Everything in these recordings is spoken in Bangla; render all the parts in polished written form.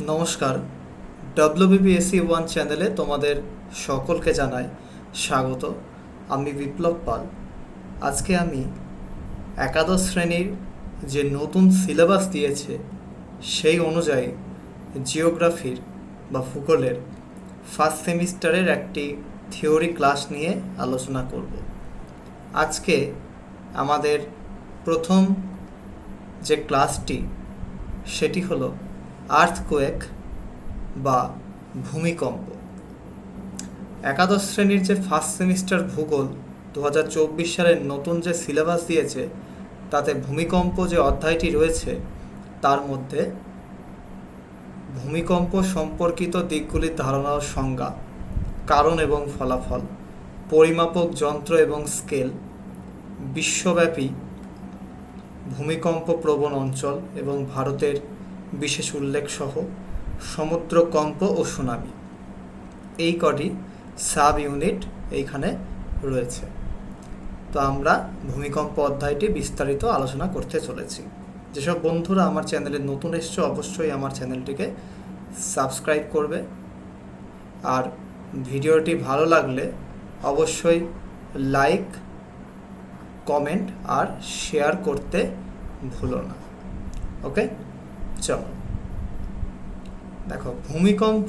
নমস্কার। WBPSC 1 চ্যানেলে তোমাদের সকলকে জানাই স্বাগত। আমি বিপ্লব পাল। আজকে আমি একাদশ শ্রেণীর যে নতুন সিলেবাস দিয়েছে সেই অনুযায়ী জিওগ্রাফির বা ভূগোলের ফার্স্ট সেমিস্টারের একটি থিওরি ক্লাস নিয়ে আলোচনা করব। আজকে আমাদের প্রথম যে ক্লাসটি সেটি হলো আর্থকোয়েক বা ভূমিকম্প। একাদশ শ্রেণীর যে ফার্স্ট সেমিস্টার ভূগোল 2024 সালের নতুন যে সিলেবাস দিয়েছে তাতে ভূমিকম্প যে অধ্যায়টি রয়েছে তার মধ্যে ভূমিকম্প সম্পর্কিত দিকগুলির ধারণা ও সংজ্ঞা, কারণ এবং ফলাফল, পরিমাপক যন্ত্র এবং স্কেল, বিশ্বব্যাপী ভূমিকম্প প্রবণ অঞ্চল এবং ভারতের বিশেষ উল্লেখ সহ সমুদ্রকম্প ও সুনামি, এই কটি সাব ইউনিট এইখানে রয়েছে। তো আমরা ভূমিকম্প অধ্যায়টি বিস্তারিত আলোচনা করতে চলেছি। যেসব বন্ধুরা আমার চ্যানেলে নতুন এসছো অবশ্যই আমার চ্যানেলটিকে সাবস্ক্রাইব করবে, আর ভিডিওটি ভালো লাগলে অবশ্যই লাইক, কমেন্ট আর শেয়ার করতে ভুলো না। ওকে, চলো দেখো ভূমিকম্প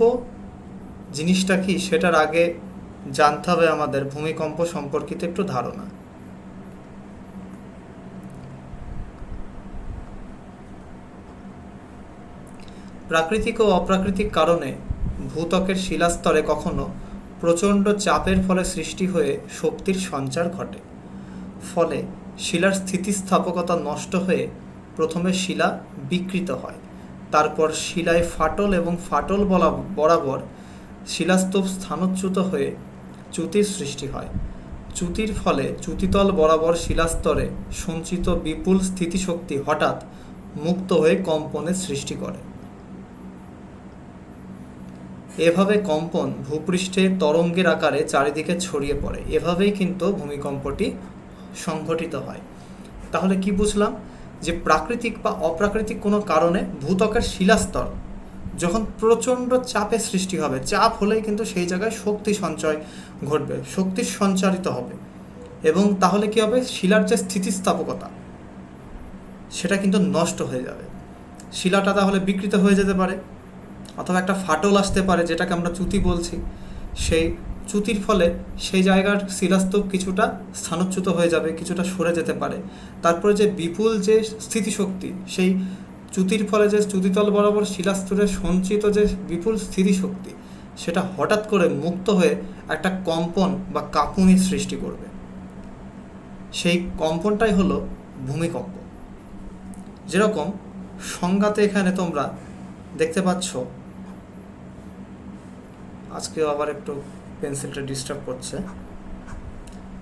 জিনিসটা কি সেটার আগে জানতে হবে আমাদের ভূমিকম্প সম্পর্কিত একটু ধারণা। প্রাকৃতিক ও অপ্রাকৃতিক কারণে ভূত্বকের শিলাস্তরে কখনো প্রচণ্ড চাপের ফলে সৃষ্টি হয়ে শক্তির সঞ্চার ঘটে। ফলে শিলার স্থিতিস্থাপকতা নষ্ট হয়ে প্রথমে শিলা বিকৃত হয়, তারপর শিলায় ফাটল এবং ফাটল বরাবর শিলাস্তূপ স্থানচ্যুত হয়ে চ্যুতির সৃষ্টি হয়। চ্যুতির ফলে চ্যুতিতল বরাবর শিলাস্তরে সঞ্চিত বিপুল স্থিতিশক্তি হঠাৎ মুক্ত হয়ে কম্পনের সৃষ্টি করে। এভাবে কম্পন ভূপৃষ্ঠে তরঙ্গের আকারে চারিদিকে ছড়িয়ে পড়ে। এভাবেই কিন্তু ভূমিকম্পটি সংঘটিত হয়। তাহলে কি বুঝলাম? যে প্রাকৃতিক বা অপ্রাকৃতিক কোনো কারণে ভূত্বকের শিলাস্তর যখন প্রচণ্ড চাপের সৃষ্টি হবে, চাপ হলেই কিন্তু সেই জায়গায় শক্তি সঞ্চয় ঘটবে, শক্তির সঞ্চারিত হবে, এবং তাহলে কি হবে? শিলার যে স্থিতিস্থাপকতা সেটা কিন্তু নষ্ট হয়ে যাবে। শিলাটা তাহলে বিকৃত হয়ে যেতে পারে, অথবা একটা ফাটল আসতে পারে, যেটাকে আমরা চ্যুতি বলছি। সেই চ্যুতির ফলে সেই জায়গার শিলাস্তূপ কিছুটা স্থানচ্যুত হয়ে যাবে, কিছুটা সরে যেতে পারে। তারপরে যে বিপুল যে স্থিতিশক্তি, সেই চ্যুতির ফলে যে চ্যুতিতল বরাবর শিলাস্তরে সঞ্চিত যে বিপুল স্থিতিশক্তি, সেটা হঠাৎ করে মুক্ত হয়ে একটা কম্পন বা কাঁপুনির সৃষ্টি করবে। সেই কম্পনটাই হলো ভূমিকম্প। যেরকম সংজ্ঞাতে এখানে তোমরা দেখতে পাচ্ছ, আজকেও আবার একটু পেন্সিলটা ডিস্টার্ব করছে।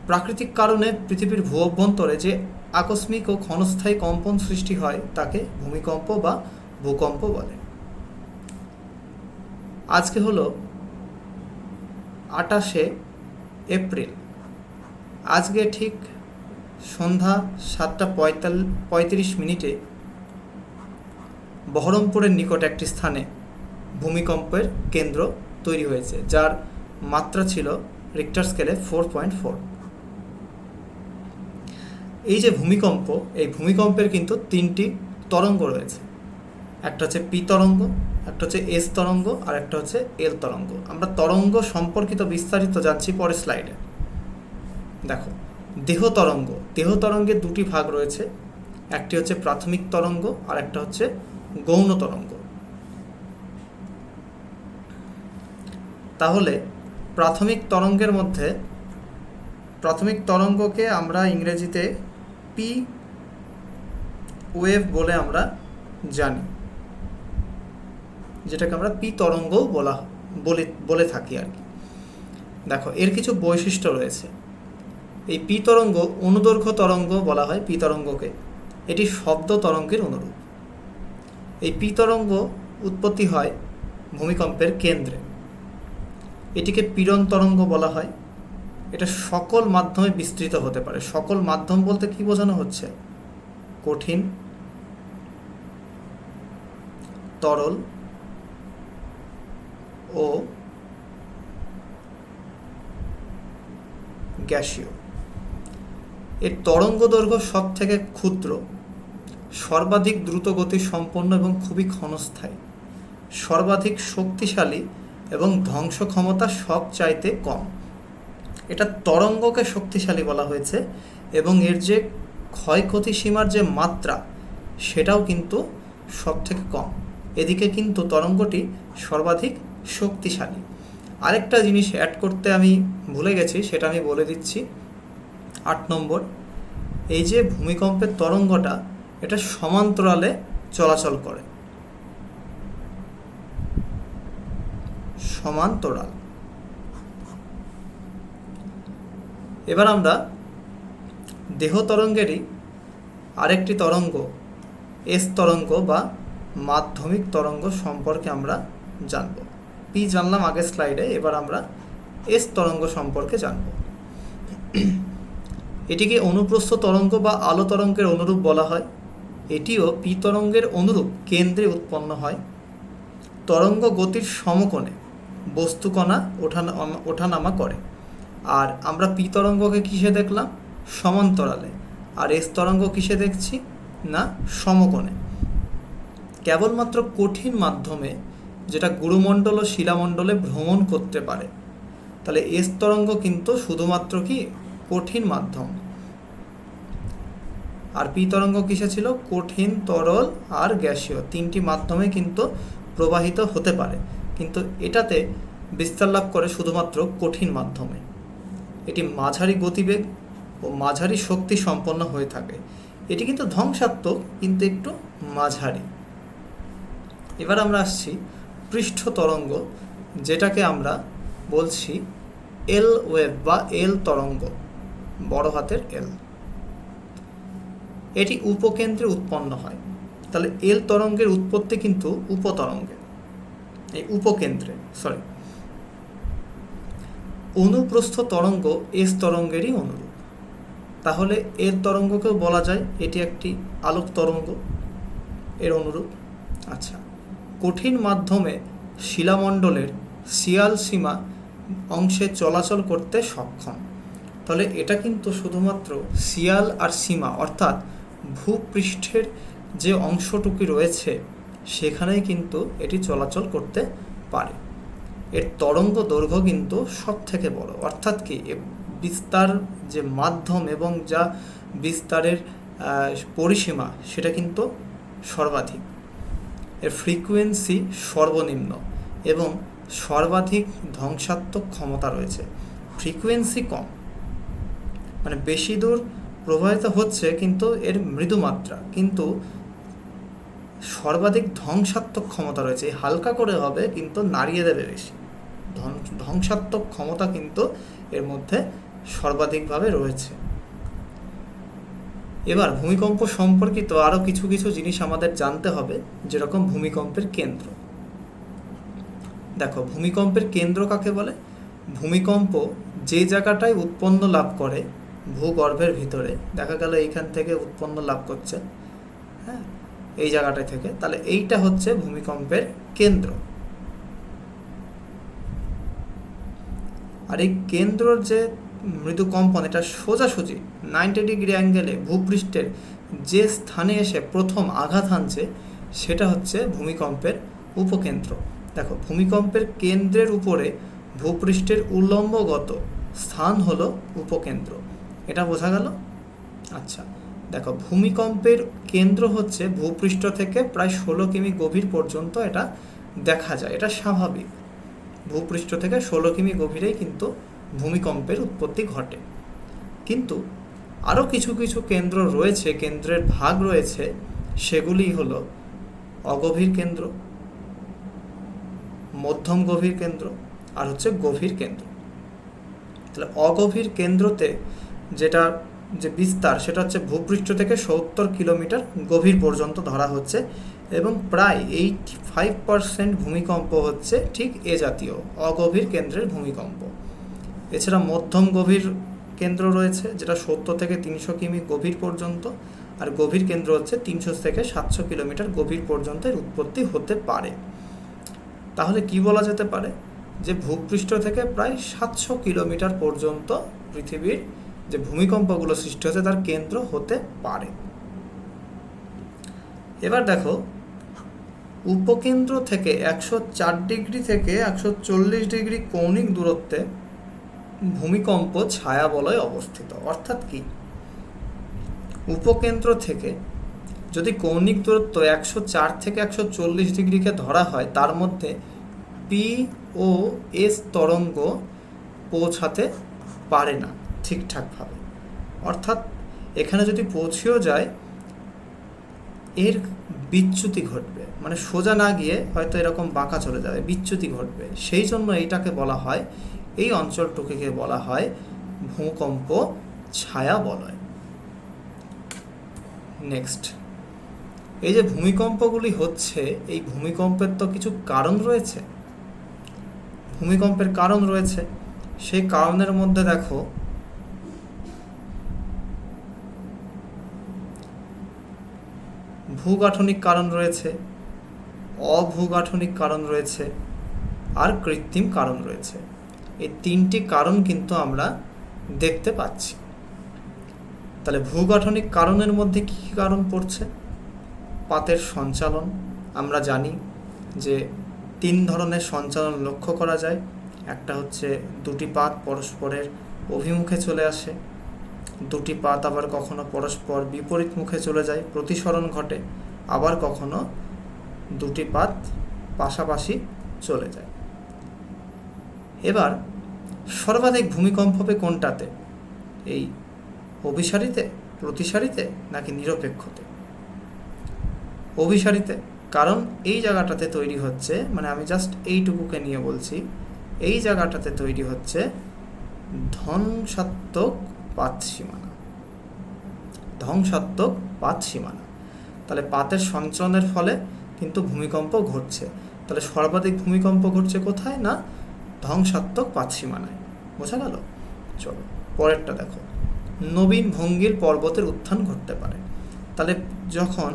প্রাকৃতিক কারণে পৃথিবীর ভূ অভ্যন্তরে যে আকস্মিক ও ক্ষণস্থায়ী কম্পন সৃষ্টি হয় তাকে ভূমিকম্প বা ভূকম্প বলে। আজকে হলো 28শে এপ্রিল। আজকে ঠিক সন্ধ্যা 7:35 বহরমপুরের নিকট একটি স্থানে ভূমিকম্পের কেন্দ্র তৈরি হয়েছে, যার মাত্রা ছিল রিক্টার স্কেলে 4.4। এই যে ভূমিকম্প, এই ভূমিকম্পের কিন্তু 3টি তরঙ্গ রয়েছে। একটা হচ্ছে পি তরঙ্গ, একটা হচ্ছে এস তরঙ্গ, আর একটা হচ্ছে এল তরঙ্গ। আমরা তরঙ্গ সম্পর্কিত বিস্তারিত জানছি পরের স্লাইডে। দেখো, দেহ তরঙ্গ, দেহ তরঙ্গের 2টি ভাগ রয়েছে। একটি হচ্ছে প্রাথমিক তরঙ্গ আর একটা হচ্ছে গৌণ তরঙ্গ। তাহলে প্রাথমিক তরঙ্গের মধ্যে, প্রাথমিক তরঙ্গকে আমরা ইংরেজিতে পি ওয়েভ বলে আমরা জানি, যেটাকে আমরা পি তরঙ্গও বলে থাকি আর কি। দেখো, এর কিছু বৈশিষ্ট্য রয়েছে। এই পি তরঙ্গ অনুদৈর্ঘ্য তরঙ্গ বলা হয় পি তরঙ্গকে। এটি শব্দ তরঙ্গের অনুরূপ। এই পি তরঙ্গ উৎপত্তি হয় ভূমিকম্পের কেন্দ্রে। এটিকে পীড়ন তরঙ্গ বলা হয়। এটা সকল মাধ্যমে বিস্তৃত হতে পারে। সকল মাধ্যম বলতে কি বোঝানো হচ্ছে? কঠিন, তরল, ও গ্যাসীয়। এর তরঙ্গ দৈর্ঘ্য সব থেকে ক্ষুদ্র, সর্বাধিক দ্রুতগতি সম্পন্ন এবং খুবই ক্ষণস্থায়ী, সর্বাধিক শক্তিশালী এবং ধ্বংস ক্ষমতা সব চাইতে কম। এটা তরঙ্গকে শক্তিশালী বলা হয়েছে এবং এর যে ক্ষয়ক্ষতি সীমার যে মাত্রা সেটাও কিন্তু সব থেকে কম। এদিকে কিন্তু তরঙ্গটি সর্বাধিক শক্তিশালী। আরেকটা জিনিস অ্যাড করতে আমি ভুলে গেছি, সেটা আমি বলে দিচ্ছি। 8 নম্বর, এই যে ভূমিকম্পের তরঙ্গটা এটা সমান্তরালে চলাচল করে। সমান্তরাল। এবার আমরা দেহ তরঙ্গেরই আরেকটি তরঙ্গ এস তরঙ্গ বা মাধ্যমিক তরঙ্গ সম্পর্কে আমরা জানব। পি জানলাম আগের স্লাইডে, এবার আমরা এস তরঙ্গ সম্পর্কে জানব। এটিকে অনুপ্রস্থ তরঙ্গ বা আলো তরঙ্গের অনুরূপ বলা হয়। এটিও পি তরঙ্গের অনুরূপ কেন্দ্রে উৎপন্ন হয়। তরঙ্গ গতির সমকোণে বস্তুকণা ওঠানামা করে। আর আমরা পি তরঙ্গকে কিসে দেখলাম? সমান্তরালে। আর এস তরঙ্গ কিসে দেখছি? না, সমকোণে। কেবলমাত্র কঠিন মাধ্যমে, যেটা গুরুমণ্ডল ও শিলামণ্ডলে ভ্রমণ করতে পারে। তাহলে এস তরঙ্গ কিন্তু শুধুমাত্র কি কঠিন মাধ্যম। আর পি তরঙ্গ কিসে ছিল? কঠিন, তরল আর গ্যাসীয়, তিনটি মাধ্যমে কিন্তু প্রবাহিত হতে পারে, কিন্তু এটাতে বিস্তার লাভ করে শুধুমাত্র কঠিন মাধ্যমে। এটি মাঝারি গতিবেগ ও মাঝারি শক্তি সম্পন্ন হয়ে থাকে। এটি কিন্তু ধ্বংসাত্মক, কিন্তু একটু মাঝারি। এবার আমরা আসছি পৃষ্ঠ তরঙ্গ, যেটাকে আমরা বলছি এল ওয়েভ বা এল তরঙ্গ, বড় হাতের এল। এটি উপকেন্দ্রে উৎপন্ন হয়। তাহলে এল তরঙ্গের উৎপত্তি কিন্তু উপতরঙ্গে, এই উপকেন্দ্রে, অনুপ্রস্থ তরঙ্গ এস তরঙ্গেরই অনুরূপ। তাহলে এর তরঙ্গকেও বলা যায় এটি একটি আলোক তরঙ্গ, এর অনুরূপ। আচ্ছা, কঠিন মাধ্যমে শিলামণ্ডলের শিয়াল সীমা অংশে চলাচল করতে সক্ষম। তাহলে এটা কিন্তু শুধুমাত্র শিয়াল আর সীমা, অর্থাৎ ভূপৃষ্ঠের যে অংশটুকু রয়েছে সেখানেই কিন্তু এটি চলাচল করতে পারে। এর তরঙ্গ দৈর্ঘ্য কিন্তু সব থেকে বড়, অর্থাৎ কি বিস্তার যে মাধ্যম এবং যা বিস্তারের পরিসীমা সেটা কিন্তু সর্বাধিক। এর ফ্রিকোয়েন্সি সর্বনিম্ন এবং সর্বাধিক ধ্বংসাত্মক ক্ষমতা রয়েছে। ফ্রিকোয়েন্সি কম, মানে বেশি দূর প্রবাহিত হচ্ছে কিন্তু এর মৃদু মাত্রা, কিন্তু সর্বাধিক ধ্বংসাত্মক ক্ষমতা রয়েছে। হালকা করে হবে কিন্তু নাড়িয়ে দেবে বেশি। ধ্বংসাত্মক ক্ষমতা কিন্তু এর মধ্যে সর্বাধিকভাবে রয়েছে। এবার ভূমিকম্প সম্পর্কিত আরও কিছু কিছু জিনিস আমাদের জানতে হবে, যেরকম ভূমিকম্পের কেন্দ্র। দেখো, ভূমিকম্পের কেন্দ্র কাকে বলে? ভূমিকম্প যে জায়গাটায় উৎপন্ন লাভ করে ভূগর্ভের ভিতরে, দেখা গেল এইখান থেকে উৎপন্ন লাভ করছে, হ্যাঁ, এই জায়গাটা থেকে, তাহলে এইটা হচ্ছে ভূমিকম্পের কেন্দ্র। আর এই কেন্দ্রর যে মৃদু কম্পন, এটা সোজাসুজি 90 ডিগ্রি অ্যাঙ্গেলে ভূপৃষ্ঠের যে স্থানে এসে প্রথম আঘাত হানছে সেটা হচ্ছে ভূমিকম্পের উপকেন্দ্র। দেখো, ভূমিকম্পের কেন্দ্রের উপরে ভূপৃষ্ঠের উল্লম্বগত স্থান হলো উপকেন্দ্র। এটা বোঝা গেল? আচ্ছা, দেখো, ভূমিকম্পের কেন্দ্র হচ্ছে ভূপৃষ্ঠ থেকে প্রায় 16 কিমি গভীর পর্যন্ত এটা দেখা যায়। এটা স্বাভাবিক, ভূপৃষ্ঠ থেকে 16 কিমি গভীরেই কিন্তু ভূমিকম্পের উৎপত্তি ঘটে। কিন্তু আরও কিছু কিছু কেন্দ্র রয়েছে, কেন্দ্রের ভাগ রয়েছে, সেগুলি হলো অগভীর কেন্দ্র, মধ্যম গভীর কেন্দ্র আর হচ্ছে গভীর কেন্দ্র। তাহলে অগভীর কেন্দ্রতে যেটা যে বিস্তার সেটা হচ্ছে ভূপৃষ্ঠ থেকে 70 কিলোমিটার গভীর পর্যন্ত ধরা হচ্ছে, এবং প্রায় 85% ভূমিকম্প হচ্ছে ঠিক এ জাতীয় অগভীর কেন্দ্রের ভূমিকম্প। এছাড়া মধ্যম গভীর কেন্দ্র রয়েছে, যেটা 70 থেকে 300 কিমি গভীর পর্যন্ত, আর গভীর কেন্দ্র হচ্ছে 300 থেকে 700 কিলোমিটার গভীর পর্যন্ত এর উৎপত্তি হতে পারে। তাহলে কি বলা যেতে পারে, যে ভূপৃষ্ঠ থেকে প্রায় 700 কিলোমিটার পর্যন্ত পৃথিবীর যে ভূমিকম্পগুলো সৃষ্টি হচ্ছে তার কেন্দ্র হতে পারে। এবার দেখো, উপকেন্দ্র থেকে 104 ডিগ্রি থেকে 140 ডিগ্রি কৌণিক দূরত্বে ভূমিকম্প ছায়া বলয়ে অবস্থিত। অর্থাৎ কি, উপকেন্দ্র থেকে যদি কৌণিক দূরত্ব 104 থেকে 140 ডিগ্রিকে ধরা হয়, তার মধ্যে পি ও এস তরঙ্গ পৌঁছাতে পারে না ঠিকঠাকভাবে। অর্থাৎ এখানে যদি পৌঁছেও যায়, এর বিচ্যুতি ঘটবে, মানে সোজা না গিয়ে হয়তো এরকম বাঁকা চলে যাবে, বিচ্যুতি ঘটবে। সেই জন্য এইটাকে বলা হয়, এই অঞ্চলটুকুকে বলা হয় ভূকম্প ছায়া বলয়। নেক্সট, এই যে ভূমিকম্পগুলি হচ্ছে, এই ভূমিকম্পের তো কিছু কারণ রয়েছে, ভূমিকম্পের কারণ রয়েছে। সেই কারণের মধ্যে দেখো, ভূগাঠনিক কারণ রয়েছে, অভূগাঠনিক কারণ রয়েছে, আর কৃত্রিম কারণ রয়েছে। এই তিনটি কারণ কিন্তু আমরা দেখতে পাচ্ছি। তাহলে ভূগাঠনিক কারণের মধ্যে কী কী কারণ পড়ছে? পাতের সঞ্চালন। আমরা জানি যে 3 ধরনের সঞ্চালন লক্ষ্য করা যায়। একটা হচ্ছে দুটি পাত পরস্পরের অভিমুখে চলে আসে, দুটি পাত আবার কখনো পরস্পর বিপরীত মুখে চলে যায়, প্রতিসরণ ঘটে, আবার কখনো দুটি পাত পাশাপাশি চলে যায়। এবার সর্বাধিক ভূমিকম্প হবে কোনটাতে? এই অভিসারিতে, প্রতিসারিতে, নাকি নিরপেক্ষতে? অভিসারিতে। কারণ এই জায়গাটাতে তৈরি হচ্ছে, মানে আমি জাস্ট এইটুকুকে নিয়ে বলছি, এই জায়গাটাতে তৈরি হচ্ছে ধ্বংসাত্মক পাত সীমানা, ধ্বংসাত্মক পাত সীমানা। তাহলে পাতের সঞ্চালনের ফলে কিন্তু ভূমিকম্প ঘটছে। তাহলে সর্বাধিক ভূমিকম্প ঘটছে কোথায়? না, ধ্বংসাত্মক পাত সীমানায়। বোঝা গেল? চলো পরেরটা দেখো, নবীন ভঙ্গির পর্বতের উত্থান ঘটতে পারে। তাহলে যখন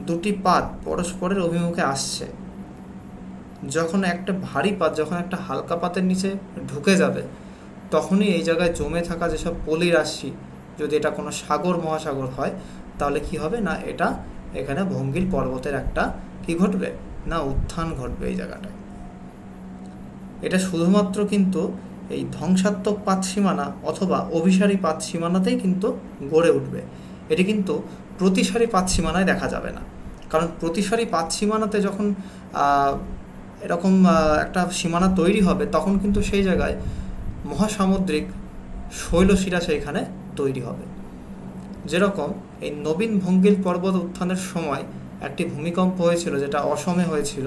দুটি পাত পরস্পরের অভিমুখে আসছে, যখন একটা ভারী পাত যখন একটা হালকা পাতের নিচে ঢুকে যাবে, তখনই এই জায়গায় জমে থাকা যেসব পলি রাশি, যদি এটা কোনো সাগর মহাসাগর হয়, তাহলে কি হবে না, এটা এখানে ভঙ্গির পর্বতের একটা কি ঘটবে না, উত্থান ঘটবে এই জায়গাটায়। এটা শুধুমাত্র কিন্তু এই ধ্বংসাত্মক পাত সীমানা অথবা অভিসারী পাত সীমানাতেই কিন্তু গড়ে উঠবে। এটি কিন্তু প্রতিসারী পাত সীমানায় দেখা যাবে না। কারণ প্রতিসারী পাত সীমানাতে যখন এরকম একটা সীমানা তৈরি হবে, তখন কিন্তু সেই জায়গায় মহাসামুদ্রিক শৈলশিরা সেইখানে তৈরি হবে। যেরকম এই নবীন ভঙ্গিল পর্বত উত্থানের সময় একটি ভূমিকম্প হয়েছিল, যেটা অসমে হয়েছিল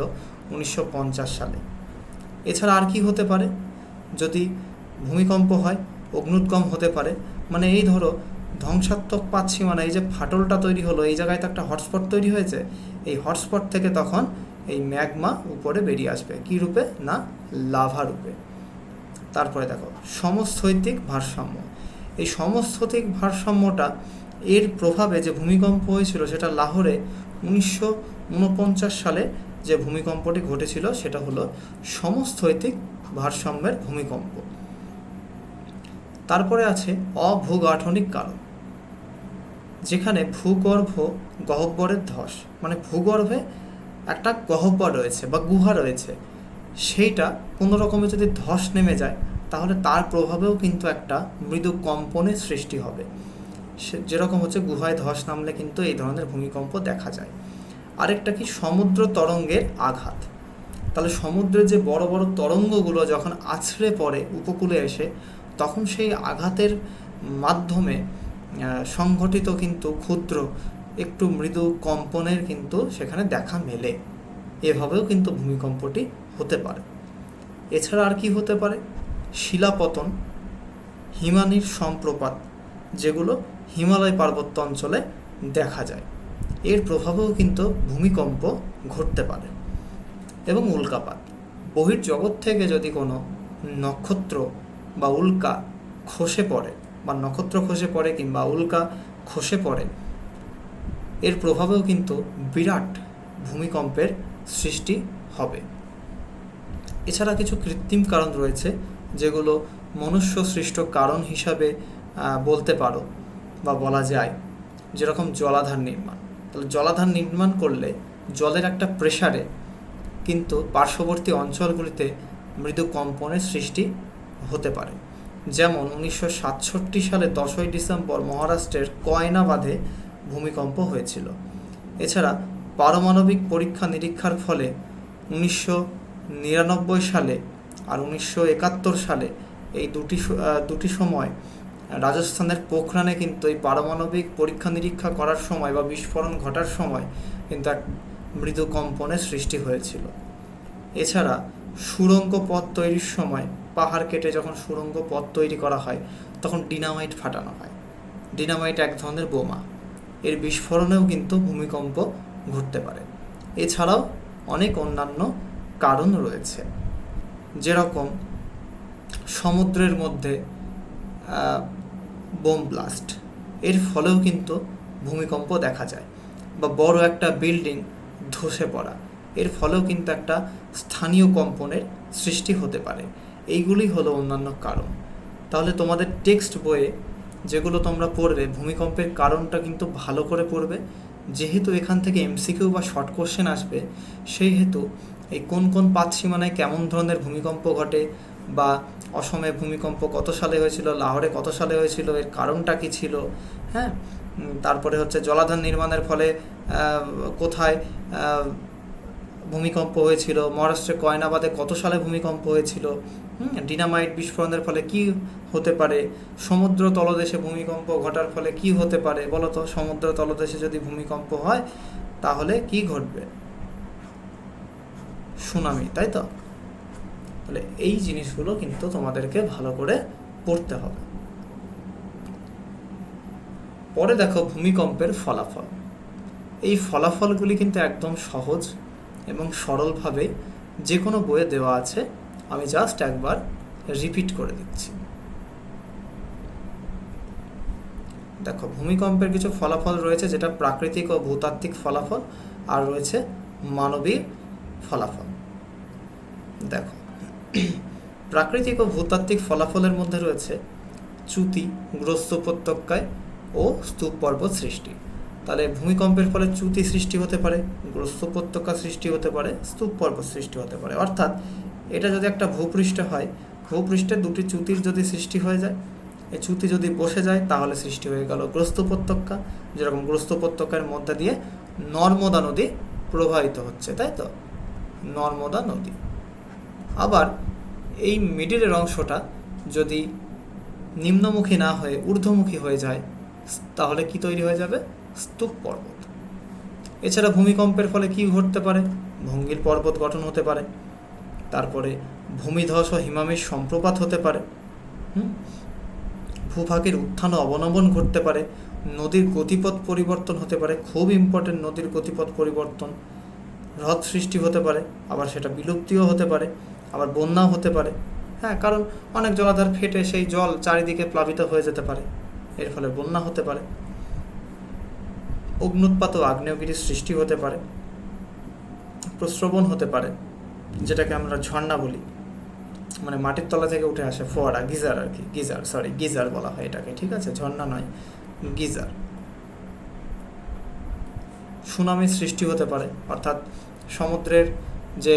1950 সালে। এছাড়া আর কি হতে পারে? যদি ভূমিকম্প হয়, অগ্ন্যুৎগম হতে পারে। মানে এই ধরো ধ্বংসাত্মক পাত সীমানা, এই যে ফাটলটা তৈরি হলো, এই জায়গায় তো একটা হটস্পট তৈরি হয়েছে, এই হটস্পট থেকে তখন এই ম্যাগমা উপরে বেরিয়ে আসবে। কী রূপে? না, লাভা রূপে। তারপরে দেখো সমস্থৈতিক ভারসাম্য। এই সমস্থৈতিক ভারসাম্যটা, এর প্রভাবে যে ভূমিকম্প হয়েছিল সেটা লাহোরে 1949 সালে যে ভূমিকম্পটি ঘটেছিল, সেটা হলো সমস্থৈতিক ভারসাম্যের ভূমিকম্প। তারপরে আছে অভূগাঠনিক কারণ, যেখানে ভূগর্ভ গহ্বরের ধস, মানে ভূগর্ভে একটা গহ্বর রয়েছে বা গুহা রয়েছে, সেইটা কোনো রকমে যদি ধস নেমে যায়, তাহলে তার প্রভাবেও কিন্তু একটা মৃদু কম্পনের সৃষ্টি হবে। যেরকম হচ্ছে গুহায় ধস নামলে কিন্তু এই ধরনের ভূমিকম্প দেখা যায়। আরেকটা কি, সমুদ্র তরঙ্গের আঘাত। তাহলে সমুদ্রের যে বড় বড় তরঙ্গগুলো যখন আছড়ে পড়ে উপকূলে এসে, তখন সেই আঘাতের মাধ্যমে সংঘটিত কিন্তু ক্ষুদ্র একটু মৃদু কম্পনের কিন্তু সেখানে দেখা মেলে। এভাবেও কিন্তু ভূমিকম্পটি হতে পারে। এছাড়া আর কি হতে পারে? শিলাপতন, হিমানির সম্প্রপাত, যেগুলো হিমালয় পার্বত্য অঞ্চলে দেখা যায়, এর প্রভাবেও কিন্তু ভূমিকম্প ঘটতে পারে। এবং উল্কাপাত, বহির্জগৎ থেকে যদি কোনো নক্ষত্র বা উল্কা খসে পড়ে, বা নক্ষত্র খসে পড়ে কিংবা উল্কা খসে পড়ে, এর প্রভাবেও কিন্তু বিরাট ভূমিকম্পের সৃষ্টি হবে। এছাড়া কিছু কৃত্রিম কারণ রয়েছে যেগুলো মনুষ্য সৃষ্ট কারণ হিসাবে বলতে পারো বা বলা যায়, যেরকম জলাধার নির্মাণ। তাহলে জলাধার নির্মাণ করলে জলের একটা প্রেসারে কিন্তু পার্শ্ববর্তী অঞ্চলগুলিতে মৃদু কম্পনের সৃষ্টি হতে পারে। যেমন 1967 সালে 10ই ডিসেম্বর মহারাষ্ট্রের কয়না বাঁধে ভূমিকম্প হয়েছিল। এছাড়া পারমাণবিক পরীক্ষা নিরীক্ষার ফলে 1999 সালে আর 1971 সালে এই দুটি সময় রাজস্থানের পোখরানে কিন্তু এই পারমাণবিক পরীক্ষা নিরীক্ষা করার সময় বা বিস্ফোরণ ঘটার সময় কিন্তু এক মৃদু কম্পনের সৃষ্টি হয়েছিল। এছাড়া সুড়ঙ্গ পথ তৈরির সময় পাহাড় কেটে যখন সুড়ঙ্গ পথ তৈরি করা হয় তখন ডিনামাইট ফাটানো হয়। ডিনামাইট এক ধরনের বোমা, এর বিস্ফোরণেও কিন্তু ভূমিকম্প ঘটতে পারে। এছাড়াও অনেক অন্যান্য কারণ রয়েছে, যেরকম সমুদ্রের মধ্যে বোম ব্লাস্ট, এর ফলেও কিন্তু ভূমিকম্প দেখা যায়, বা বড় একটা বিল্ডিং ধসে পড়া, এর ফলেও কিন্তু একটা স্থানীয় কম্পনের সৃষ্টি হতে পারে। এইগুলি হলো অন্যান্য কারণ। তাহলে তোমাদের টেক্সট বইয়ে যেগুলো তোমরা পড়বে ভূমিকম্পের কারণটা কিন্তু ভালো করে পড়বে, যেহেতু এখান থেকে এমসিকিউ বা শর্ট কোশ্চেন আসবে, সেই হেতু এই কোন কোন পাতসীমানায় কেমন ধরনের ভূমিকম্প ঘটে, বা অসমে ভূমিকম্প কত সালে হয়েছিল, লাহোরে কত সালে হয়েছিল, এর কারণটা কী ছিল, হ্যাঁ, তারপরে হচ্ছে জলাধার নির্মাণের ফলে কোথায় ভূমিকম্প হয়েছিল, মহারাষ্ট্রের কয়নাবাদে কত সালে ভূমিকম্প হয়েছিল, ডিনামাইট বিস্ফোরণের ফলে কি হতে পারে, সমুদ্র তলদেশে ভূমিকম্প ঘটার ফলে কি হতে পারে বলো তো। সমুদ্র তলদেশে যদি ভূমিকম্প হয় তাহলে কি ঘটবে? সুনামি, তাই তো? তাহলে এই জিনিসগুলো কিন্তু তোমাদেরকে ভালো করে পড়তে হবে। পরে দেখো ভূমিকম্পের ফলাফল। এই ফলাফলগুলি কিন্তু একদম সহজ এবং সরলভাবে যে কোনো বইয়ে দেওয়া আছে, আমি জাস্ট একবার রিপিট করে দিচ্ছি। দেখো, ভূমিকম্পের কিছু ফলাফল রয়েছে, যেটা প্রাকৃতিক ও ভূতাত্ত্বিক ফলাফল, আর রয়েছে মানবীয় ফলাফল। দেখো, প্রাকৃতিক ও ভূতাত্ত্বিক ফলাফলের মধ্যে রয়েছে চ্যুতি, গ্রস্ত উপত্যকায় ও স্তূপ পর্বত সৃষ্টি। তাহলে ভূমিকম্পের ফলে চ্যুতি সৃষ্টি হতে পারে, গ্রস্ত উপত্যকা সৃষ্টি হতে পারে, স্তূপ পর্বত সৃষ্টি হতে পারে। অর্থাৎ এটা যদি একটা ভূপৃষ্ঠ হয়, ভূপৃষ্ঠে দুটি চ্যুতির যদি সৃষ্টি হয়ে যায়, এই চ্যুতি যদি বসে যায় তাহলে সৃষ্টি হয়ে গেল গ্রস্ত উপত্যকা। যেরকম গ্রস্ত উপত্যকার মধ্যে দিয়ে নর্মদা নদী প্রবাহিত হচ্ছে, তাই তো, নর্মদা নদী। আবার এই মিডিলের অংশটা যদি নিম্নমুখী না হয়ে ঊর্ধ্বমুখী হয়ে যায় তাহলে কি তৈরি হয়ে যাবে? স্তূপ পর্বত। এছাড়া ভূমিকম্পের ফলে কি ঘটতে পারে? ভঙ্গির পর্বত গঠন হতে পারে, তারপরে ভূমিধস ও হিমামির সম্প্রপাত হতে পারে, ভূভাগের উত্থান ও অবনমন ঘটতে পারে, নদীর গতিপথ পরিবর্তন হতে পারে, খুব ইম্পর্টেন্ট নদীর গতিপথ পরিবর্তন, হ্রদ সৃষ্টি হতে পারে, আবার সেটা বিলুপ্তিও হতে পারে, আবার বন্যাও হতে পারে। হ্যাঁ, কারণ অনেক জলাধার ফেটে সেই জল চারিদিকে প্লাবিত হয়ে যেতে পারে, এর ফলে বন্যা হতে পারে। অগ্নুৎপাত ও আগ্নেয়গিরির সৃষ্টি হতে পারে, প্রস্রবণ হতে পারে, যেটাকে আমরা ঝর্ণা বলি, মানে মাটির তলা থেকে উঠে আসে ফোয়ারা, গিজার আর কি, গিজার বলা হয় এটাকে, ঠিক আছে, ঝর্ণা নয়, গিজার। সুনামির সৃষ্টি হতে পারে, অর্থাৎ সমুদ্রের যে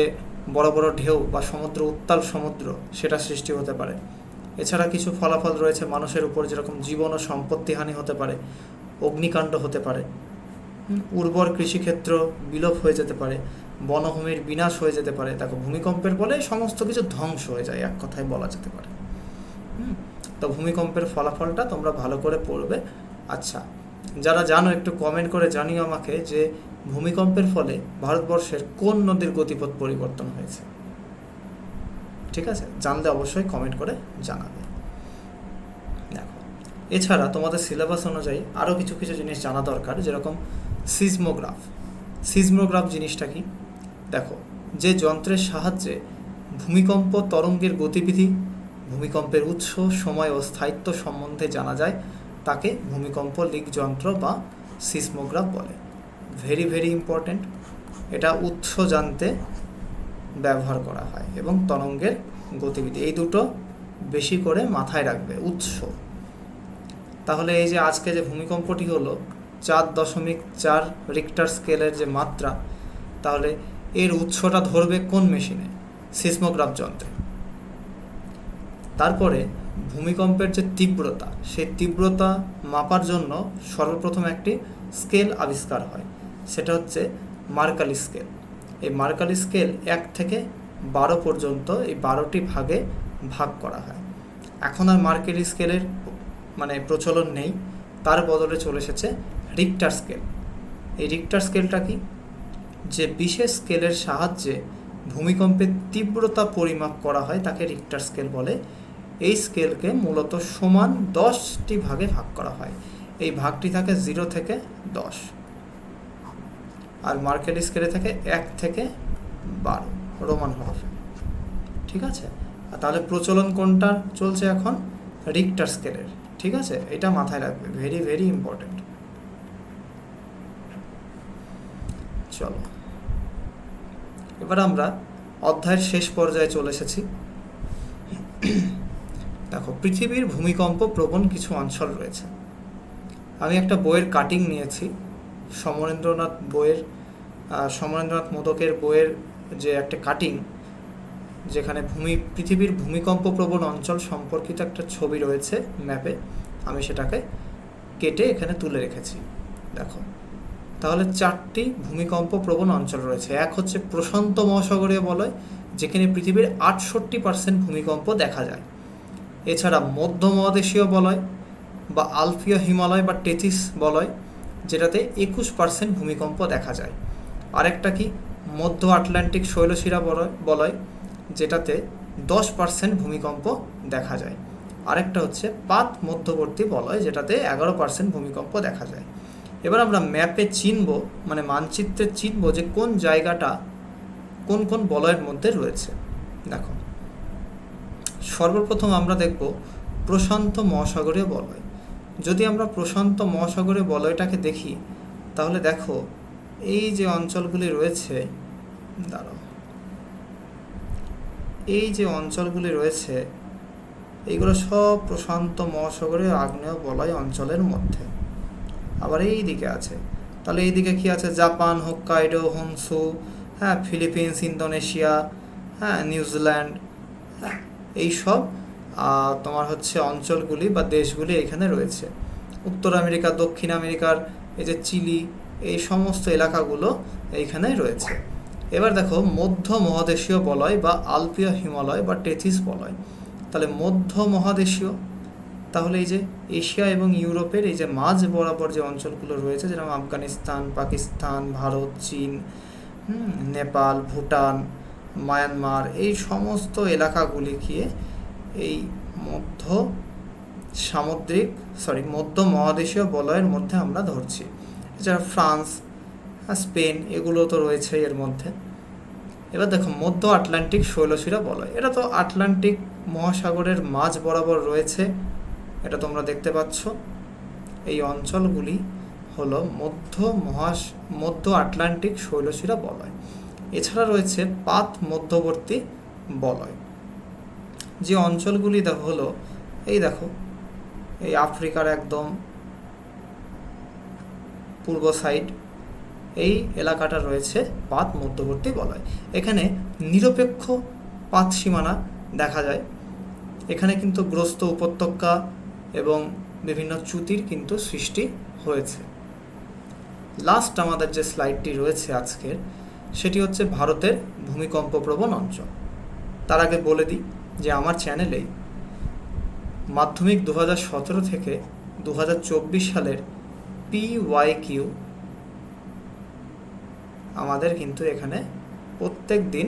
বড় বড় ঢেউ বা সমুদ্র, উত্তাল সমুদ্র, সেটা সৃষ্টি হতে পারে। এছাড়া কিছু ফলাফল রয়েছে মানুষের উপর, যেরকম জীবন ও সম্পত্তিহানি হতে পারে, অগ্নিকাণ্ড হতে পারে, উর্বর কৃষিক্ষেত্র বিলোপ হয়ে যেতে পারে, বনভূমির বিনাশ হয়ে যেতে পারে। দেখো, ভূমিকম্পের ফলে সমস্ত কিছু ধ্বংস হয়ে যায়, এক কথায় বলা যেতে পারে। তো ভূমিকম্পের ফলাফলটা তোমরা ভালো করে পড়বে। আচ্ছা, যারা জানো একটু কমেন্ট করে জানিও আমাকে যে ভূমিকম্পের ফলে ভারতবর্ষের কোন নদীর গতিপথ পরিবর্তন হয়েছে। ঠিক আছে, জানলে অবশ্যই কমেন্ট করে জানাবে। দেখো, এছাড়া তোমাদের সিলেবাস অনুযায়ী আরও কিছু কিছু জিনিস জানা দরকার, যেরকম সিজমোগ্রাফ। সিজমোগ্রাফ জিনিসটা কি? দেখো, যে যন্ত্রের সাহায্যে ভূমিকম্প তরঙ্গের গতিবিধি, ভূমিকম্পের উৎস, সময় ও স্থায়িত্ব সম্বন্ধে জানা যায় তাকে ভূমিকম্প লিক যন্ত্র বা সিসমোগ্রাফ বলে। ভেরি ভেরি ইম্পর্টেন্ট, এটা উৎস জানতে ব্যবহার করা হয় এবং তরঙ্গের গতিবিধি, এই দুটো বেশি করে মাথায় রাখবে। উৎস, তাহলে এই যে আজকে যে ভূমিকম্পটি হলো 4.4 রিক্টার স্কেলের যে মাত্রা, তাহলে এর উৎসটা ধরবে কোন মেশিনে? সিসমোগ্রাফ যন্ত্রে। তারপরে ভূমিকম্পের যে তীব্রতা, সেই তীব্রতা মাপার জন্য সর্বপ্রথম একটি স্কেল আবিষ্কার হয়, সেটা হচ্ছে মার্কালি স্কেল। এই মার্কালি স্কেল 1 থেকে 12 পর্যন্ত এই 12টি ভাগে ভাগ করা হয়। এখন আর মার্কালি স্কেলের প্রচলন নেই, তার বদলে চলে এসেছে রিক্টার স্কেল। এই রিক্টার স্কেলটা কি? যে বিশেষ স্কেলের সাহায্যে ভূমিকম্পের তীব্রতা পরিমাপ করা হয় তাকে রিক্টার স্কেল বলে। এই স্কেলকে মূলত সমান 10টি ভাগে ভাগ করা হয়। এই ভাগটি থাকে 0 থেকে 10, আর মার্কালি স্কেলে থাকে 1 থেকে 12 রোমান হরফে। ঠিক আছে, তাহলে প্রচলন কোনটা চলছে এখন? রিক্টার স্কেলের। ঠিক আছে, এটা মাথায় রাখবে, ভেরি ভেরি ইম্পর্টেন্ট। চলো, এবার আমরা অধ্যায়ের শেষ পর্যায়ে চলে এসেছি। দেখো, পৃথিবীর ভূমিকম্প প্রবণ কিছু অঞ্চল রয়েছে। আমি একটা বইয়ের কাটিং নিয়েছি, সমরেন্দ্রনাথ মোদকের বইয়ের যে একটা কাটিং, যেখানে পৃথিবীর ভূমিকম্প প্রবণ অঞ্চল সম্পর্কিত একটা ছবি রয়েছে ম্যাপে। আমি সেটাকে কেটে এখানে তুলে রেখেছি। দেখো, তাহলে 4টি ভূমিকম্প প্রবণ অঞ্চল রয়েছে। এক হচ্ছে প্রশান্ত মহাসাগরীয় বলয়, যেখানে পৃথিবীর 68% ভূমিকম্প দেখা যায়। এছাড়া মধ্য মহাদেশীয় বলয় বা আলপীয় হিমালয় বা টেথিস বলয়, যেটাতে 21% ভূমিকম্প দেখা যায়। আরেকটা কি? মধ্য আটলান্টিক শৈলশিরা বলয়, যেটাতে 10% ভূমিকম্প দেখা যায়। আরেকটা হচ্ছে পাত মধ্যবর্তী বলয়, যেটাতে 11% ভূমিকম্প দেখা যায়। এবার আমরা ম্যাপে চিনব, মানচিত্রে চিনব যে কোন জায়গাটা কোন কোন বলয়ের মধ্যে রয়েছে। দেখো, সর্বপ্রথম আমরা দেখব প্রশান্ত মহাসাগরীয় বলয়। যদি আমরা প্রশান্ত মহাসাগরীয় বলয়টাকে দেখি, তাহলে দেখো এই যে অঞ্চলগুলি রয়েছে, এই যে অঞ্চলগুলি রয়েছে, এইগুলো সব প্রশান্ত মহাসাগরীয় আগ্নেয় বলয় অঞ্চলের মধ্যে। আবার এই দিকে আছে, তাহলে এই দিকে কি আছে? Japan, Hokkaido, Honshu, Philippines, Indonesia, New Zealand, এই সব তোমার হচ্ছে অঞ্চলগুলি বা দেশগুলি এখানে রয়েছে। উত্তর আমেরিকা, দক্ষিণ আমেরিকার এই যে চিলি, এই সমস্ত এলাকাগুলো এইখানে রয়েছে। এবার দেখো মধ্য মহাদেশীয় বলয় বা আলপীয় হিমালয় বা টেথিস বলয়। তাহলে মধ্য মহাদেশীয়, তাহলে এই যে এশিয়া এবং ইউরোপের এই যে মাঝ বরাবর যে অঞ্চলগুলো রয়েছে, যেরকম আফগানিস্তান, পাকিস্তান, ভারত, চীন, নেপাল, ভুটান, মায়ানমার, এই সমস্ত এলাকাগুলিকে এই মধ্য মহাদেশীয় বলয়ের মধ্যে আমরা ধরছি। এছাড়া ফ্রান্স, স্পেন, এগুলো তো রয়েছে এর মধ্যে। এবার দেখো মধ্য আটলান্টিক শৈলশিরা বলয়, এটা তো আটলান্টিক মহাসাগরের মাঝ বরাবর রয়েছে, এটা তোমরা দেখতে পাচ্ছ। এই অঞ্চলগুলি হলো মধ্য আটলান্টিক শৈলশিরা বলয়। এছাড়া রয়েছে পাত মধ্যবর্তী বলয়। যে অঞ্চলগুলি হলো দেখো এই আফ্রিকার একদম পূর্ব সাইড, এই এলাকাটা রয়েছে পাত মধ্যবর্তী বলয়। এখানে নিরপেক্ষ পাত সীমানা দেখা যায়। এখানে কিন্তু গ্রস্ত উপত্যকা এবং বিভিন্ন চ্যুতির কিন্তু সৃষ্টি হয়েছে। লাস্ট আমাদের যে স্লাইডটি রয়েছে আজকের, সেটি হচ্ছে ভারতের ভূমিকম্প প্রবণ অঞ্চল। তার আগে বলে দিই যে আমার চ্যানেলে মাধ্যমিক 2017 থেকে 2024 সালের PYQ আমাদের কিন্তু এখানে প্রত্যেক দিন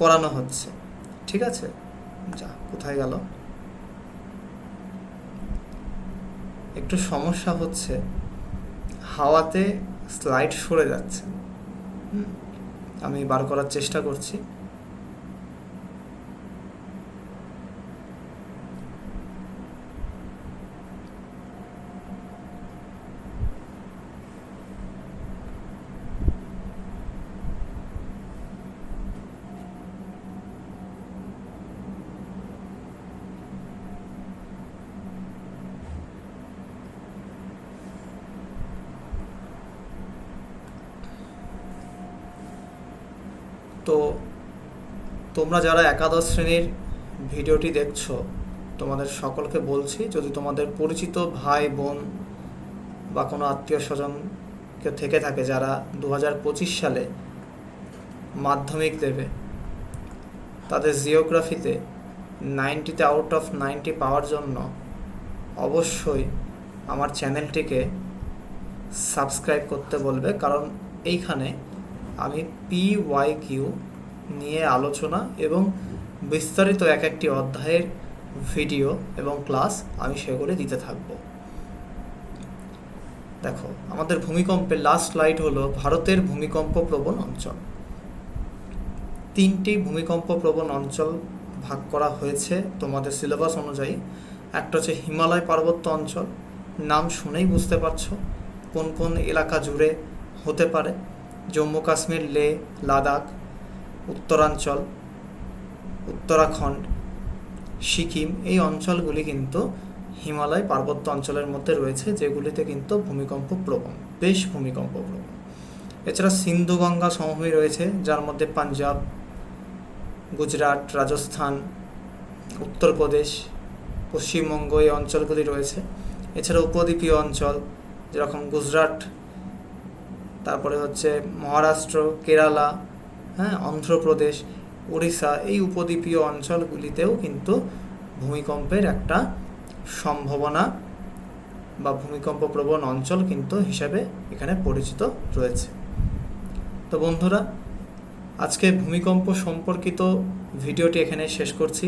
করানো হচ্ছে। ঠিক আছে, কোথায় গেল? একটু সমস্যা হচ্ছে, হাওয়াতে স্লাইড সরে যাচ্ছে। আমি বার করার চেষ্টা করছি। তো তোমরা যারা একাদশ শ্রেণীর ভিডিওটি দেখছো, তোমাদের সকলকে বলছি, যদি তোমাদের পরিচিত ভাই বোন বা কোনো আত্মীয় স্বজনকে থেকে থাকে যারা 2025 সালে মাধ্যমিক দেবে, তাদের জিওগ্রাফিতে 90তে আউট অফ 90 পাওয়ার জন্য অবশ্যই আমার চ্যানেলটিকে সাবস্ক্রাইব করতে বলবে, কারণ এইখানে আমি PYQ নিয়ে আলোচনা এবং বিস্তারিত এক একটি অধ্যায়ের ভিডিও এবং ক্লাস আমি সেগুলি দিতে থাকব। দেখো, আমাদের ভূমিকম্পের লাস্ট স্লাইড হলো ভারতের ভূমিকম্প প্রবণ অঞ্চল। 3টি ভূমিকম্প প্রবণ অঞ্চল ভাগ করা হয়েছে তোমাদের সিলেবাস অনুযায়ী। একটা হচ্ছে হিমালয় পার্বত্য অঞ্চল, নাম শুনেই বুঝতে পারছো কোন কোন এলাকা জুড়ে হতে পারে। জম্মু কাশ্মীর, লে, লাদাখ, উত্তরাঞ্চল, উত্তরাখণ্ড, সিকিম, এই অঞ্চলগুলি কিন্তু হিমালয় পার্বত্য অঞ্চলের মধ্যে রয়েছে, যেগুলিতে কিন্তু ভূমিকম্প প্রবণ, বেশ ভূমিকম্প প্রবণ। এছাড়া সিন্ধু গঙ্গা সমভূমি রয়েছে, যার মধ্যে পাঞ্জাব, গুজরাট, রাজস্থান, উত্তরপ্রদেশ, পশ্চিমবঙ্গ এই অঞ্চলগুলি রয়েছে। এছাড়া উপদ্বীপীয় অঞ্চল যেরকম গুজরাট, তারপরে হচ্ছে মহারাষ্ট্র, কেরালা, অন্ধ্রপ্রদেশ, উড়িষ্যা, এই উপদ্বীপীয় অঞ্চলগুলিতেও কিন্তু ভূমিকম্পের একটা সম্ভাবনা বা ভূমিকম্প প্রবণ অঞ্চল কিন্তু হিসাবে এখানে পরিচিত রয়েছে। তো বন্ধুরা, আজকে ভূমিকম্প সম্পর্কিত ভিডিওটি এখানে শেষ করছি।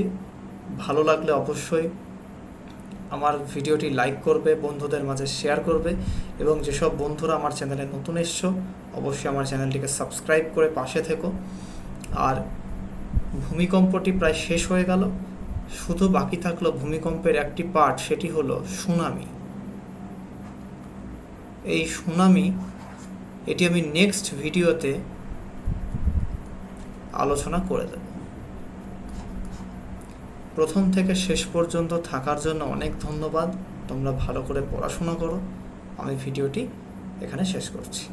ভালো লাগলে অবশ্যই আমার ভিডিওটি লাইক করবে, বন্ধুদের মাঝে শেয়ার করবে, এবং যেসব বন্ধুরা আমার চ্যানেলে নতুন এসছো অবশ্যই আমার চ্যানেলটিকে সাবস্ক্রাইব করে পাশে থেকো। আর ভূমিকম্পটি প্রায় শেষ হয়ে গেল, শুধু বাকি থাকলো ভূমিকম্পের একটি পার্ট, সেটি হলো সুনামি। এই সুনামি এটি আমি নেক্সট ভিডিওতে আলোচনা করে দেব। প্রথম থেকে শেষ পর্যন্ত থাকার জন্য অনেক ধন্যবাদ। তোমরা ভালো করে পড়াশোনা করো। আমি ভিডিওটি এখানে শেষ করছি।